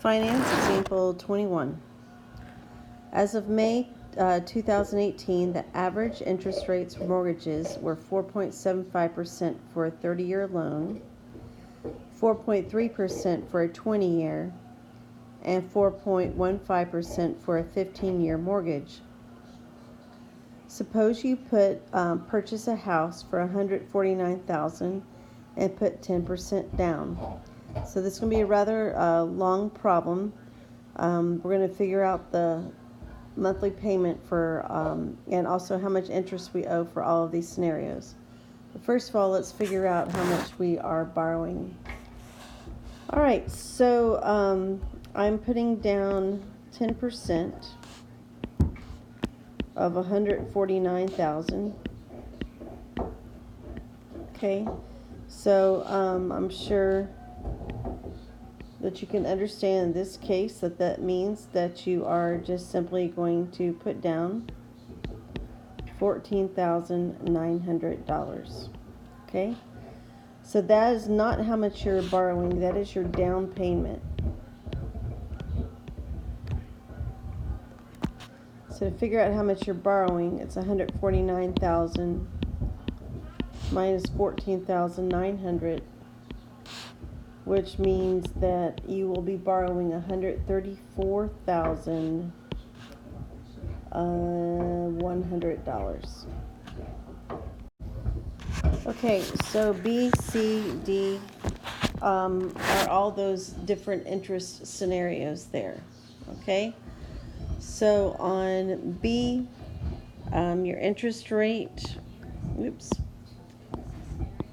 Finance example 21. As of May 2018, the average interest rates for mortgages were 4.75% for a 30-year loan, 4.3% for a 20-year, and 4.15% for a 15-year mortgage. Suppose you purchase a house for $149,000 and put 10% down. So this is going to be a rather long problem. We're going to figure out the monthly payment for and also how much interest we owe for all of these scenarios. But first of all, let's figure out how much we are borrowing. All right, so I'm putting down 10% of $149,000. Okay, so I'm sure that you can understand in this case that means that you are just simply going to put down $14,900. Okay, so that is not how much you're borrowing, that is your down payment. So to figure out how much you're borrowing, it's $149,000 minus $14,900, which means that you will be borrowing $134,100. Okay, so B, C, D are all those different interest scenarios there. Okay, so on B, your interest rate,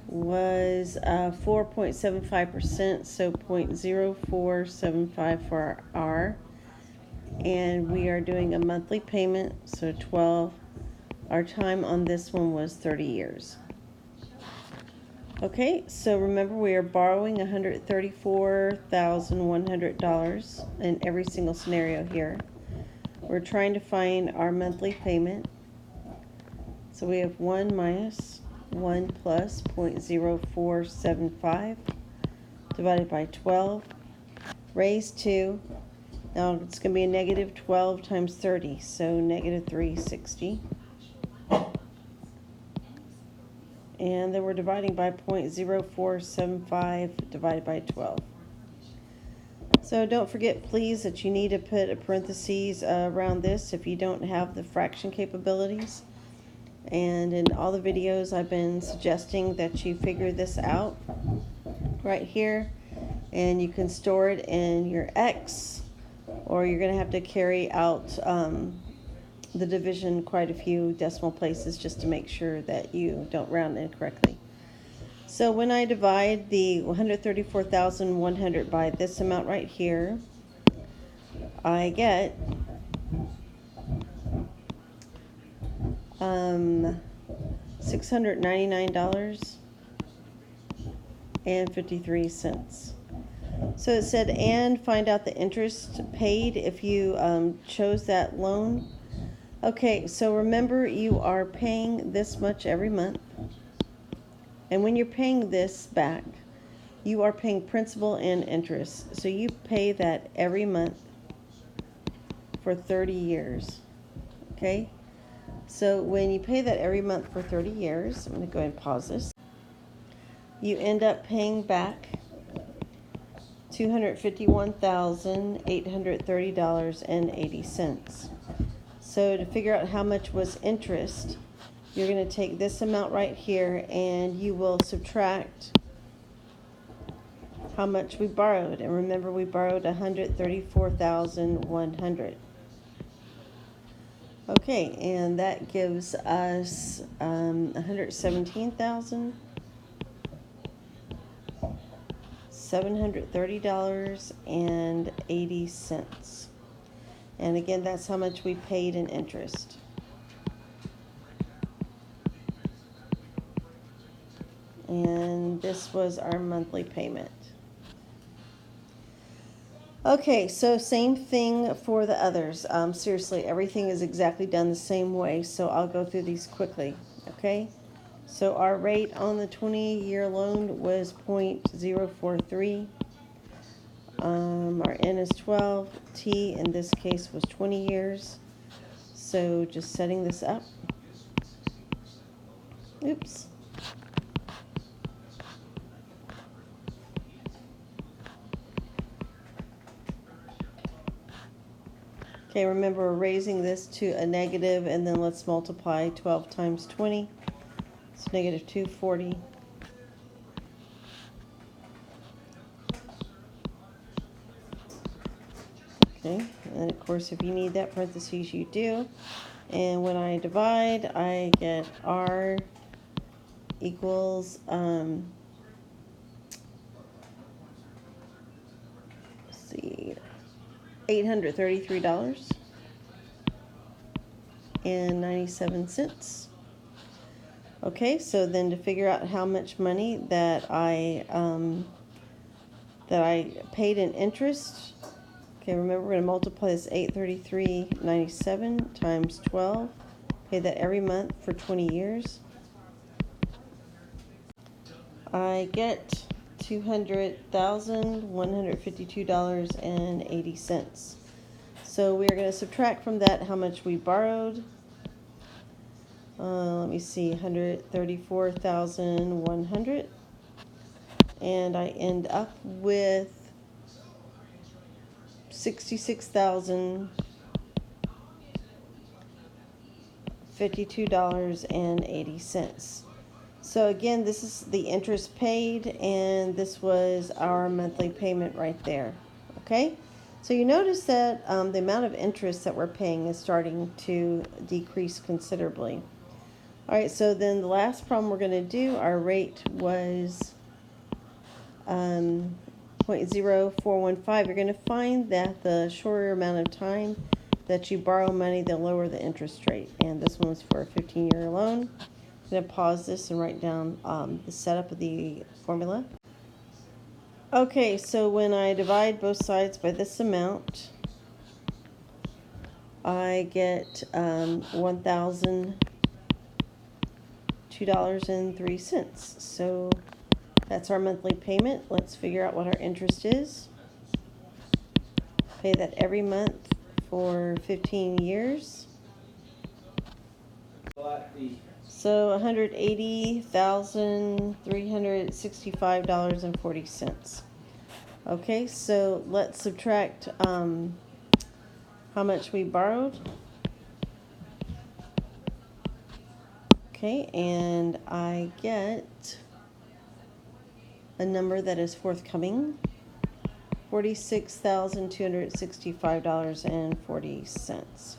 was 4.75%, so 0.0475 for our R, and we are doing a monthly payment, so 12. Our time on this one was 30 years. Okay, so remember we are borrowing $134,100 in every single scenario here. We're trying to find our monthly payment, so we have 1 minus 1 plus 0.0475 divided by 12 raised to, now it's going to be a negative 12 times 30, so negative 360. And then we're dividing by 0.0475 divided by 12. So don't forget, please, that you need to put a parentheses around this if you don't have the fraction capabilities. And in all the videos I've been suggesting that you figure this out right here, and you can store it in your X, or you're going to have to carry out the division quite a few decimal places just to make sure that you don't round incorrectly. So when I divide the 134,100 by this amount right here, I get $699.53. So it said, and find out the interest paid if you chose that loan. Okay, so remember, you are paying this much every month, and when you're paying this back, you are paying principal and interest. So you pay that every month for 30 years. Okay, so when you pay that every month for 30 years, I'm going to go ahead and pause this, you end up paying back $251,830.80. So to figure out how much was interest, you're going to take this amount right here and you will subtract how much we borrowed. And remember, we borrowed $134,100. Okay, and that gives us $117,730.80. And again, that's how much we paid in interest. And this was our monthly payment. Okay, so same thing for the others. Seriously, everything is exactly done the same way, so I'll go through these quickly. Okay, so our rate on the 20-year loan was 0.043. Our N is 12. T in this case was 20 years. So just setting this up. Oops. Okay, remember we're raising this to a negative, and then let's multiply 12 times 20. It's negative 240. Okay, and of course if you need that parentheses you do. And when I divide, I get R equals let's see, $833.97. Okay, so then to figure out how much money that I paid in interest, okay, remember we're going to multiply this $833.97 times 12. Pay that every month for 20 years. I get $200,152.80. So we are going to subtract from that how much we borrowed. Let me see, 134,100, and I end up with $66,052.80. So again, this is the interest paid, and this was our monthly payment right there. Okay, so you notice that the amount of interest that we're paying is starting to decrease considerably. All right, so then the last problem we're going to do, our rate was 0.0415. You're going to find that the shorter amount of time that you borrow money, the lower the interest rate. And this one was for a 15-year loan. I'm going to pause this and write down the setup of the formula. Okay, so when I divide both sides by this amount, I get $1,002.03. So that's our monthly payment. Let's figure out what our interest is. Pay that every month for 15 years. So $180,365.40. Okay, so let's subtract how much we borrowed. Okay, and I get a number that is forthcoming, $46,265.40.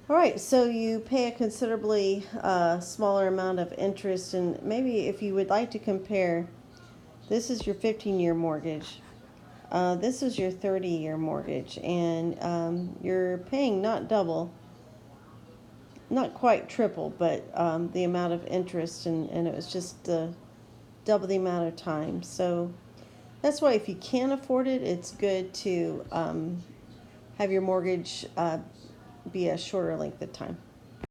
All right, so you pay a considerably smaller amount of interest, and maybe if you would like to compare, this is your 15-year mortgage. This is your 30-year mortgage, and you're paying not double, not quite triple, but the amount of interest, and it was just double the amount of time. So that's why if you can afford it, it's good to have your mortgage be a shorter length of time.